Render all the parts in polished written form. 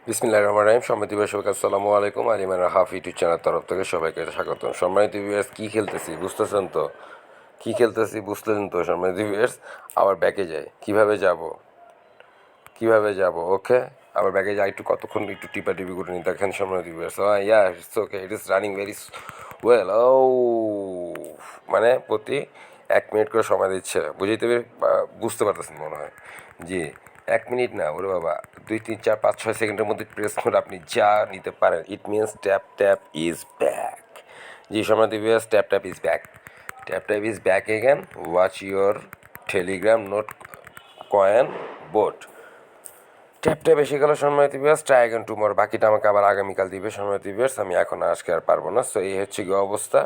বিসমিল্লাহির রহমানির রহিম। সম্মানিত দর্শক, আসসালামু আলাইকুম। আলিমান হাফ ইউটিউব চ্যানেল তরফ থেকে সবাইকে স্বাগত। সম্মানিত ভিউয়ার্স, কী খেলতেছি বুঝতেছেন তো? কী খেলতেছি বুঝতেছেন তো? সম্মানিত ভিউয়ার্স, আবার ব্যাকে যাই। কিভাবে যাব ওকে, আবার ব্যাকে যাই। একটু কতক্ষণ একটু টিপাটিপি করে নিই। দেখেন সম্মানিত viewers, yeah it's okay, it is running very well. ও মানে প্রতি 1 মিনিট করে সময় দিচ্ছে। বুঝতে পারতেছেন মনে হয়। জি, 1 মিনিট না, ওরে বাবা, 2 3 4 5 6 সেকেন্ডের মধ্যে প্রেস করে আপনি যা নিতে পারেন। It means tap tap is back. জি সম্মানিত viewers, tap tap is back. Tap tap is back again. Watch your Telegram Notcoin bot. ট্যাপটা বেশি গেল সম্মানিত ভিউয়ার্স, ট্রাই অ্যাগেন টুমরো। বাকিটা আমাকে আবার আগামীকাল দিবে সম্মানিত ভিউয়ার্স। আমি এখন আজকে আর পারবো না। সো এই হচ্ছে গিয়ে অবস্থা।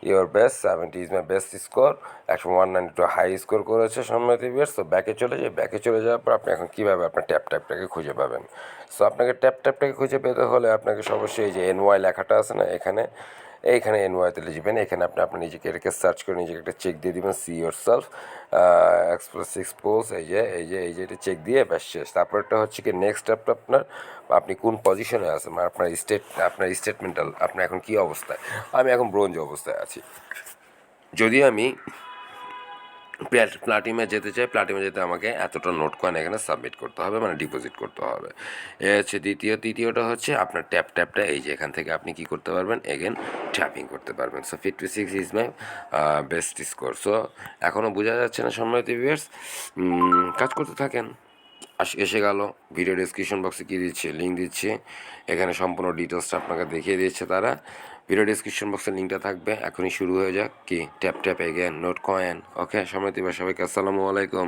Your best 70 is my best score. 192 high score করেছে সম্মানিত ভিউয়ার্স। সো ব্যাকে চলে যাই। ব্যাকে চলে যাওয়ার পর আপনি এখন কীভাবে আপনার ট্যাপটাকে খুঁজে পাবেন? সো আপনাকে ট্যাপটাকে খুঁজে পেতে হলে আপনাকে অবশ্যই এই যে এনওয়াই লেখাটা আছে না, এইখানে এনওয়াইতে লিখবেন। এখানে আপনি আপনার নিজেকে এটাকে সার্চ করে নিজেকে একটা চেক দিয়ে দিবেন, see your self express expose. এই যে এটা চেক দিয়ে ব্যাস শেষ। তারপরটা হচ্ছে কি নেক্সট স্টেপটা আপনার, আপনি কোন পজিশনে আছেন, মানে আপনার স্টেটমেন্টাল, আপনার এখন কী অবস্থায়। আমি এখন ব্রোঞ্জ অবস্থায় আছি। যদি আমি প্লাটিমে যেতে চাই, প্লাটিমে যেতে আমাকে এতটা নোট কয়েন এখানে সাবমিট করতে হবে, মানে ডিপোজিট করতে হবে। এ হচ্ছে তৃতীয়টা হচ্ছে আপনার ট্যাপটা, এই যে এখান থেকে আপনি কি করতে পারবেন, এগেন ট্যাপিং করতে পারবেন। So 56 is my best score. So এখনও বোঝা যাচ্ছে না সম্মানিত ভিউয়ার্স, কাজ করতে থাকেন। এসে গেল। ভিডিও ডিসক্রিপশন বক্সে কী দিচ্ছে, লিঙ্ক দিচ্ছে। এখানে সম্পূর্ণ ডিটেলসটা আপনাকে দেখিয়ে দিচ্ছে তারা। ভিডিও ডিসক্রিপশন বক্সের লিঙ্কটা থাকবে। এখনই শুরু হয়ে যাক। কি tap tap again Notcoin. Okay সম্মানিত সবাইকে আসসালামু আলাইকুম।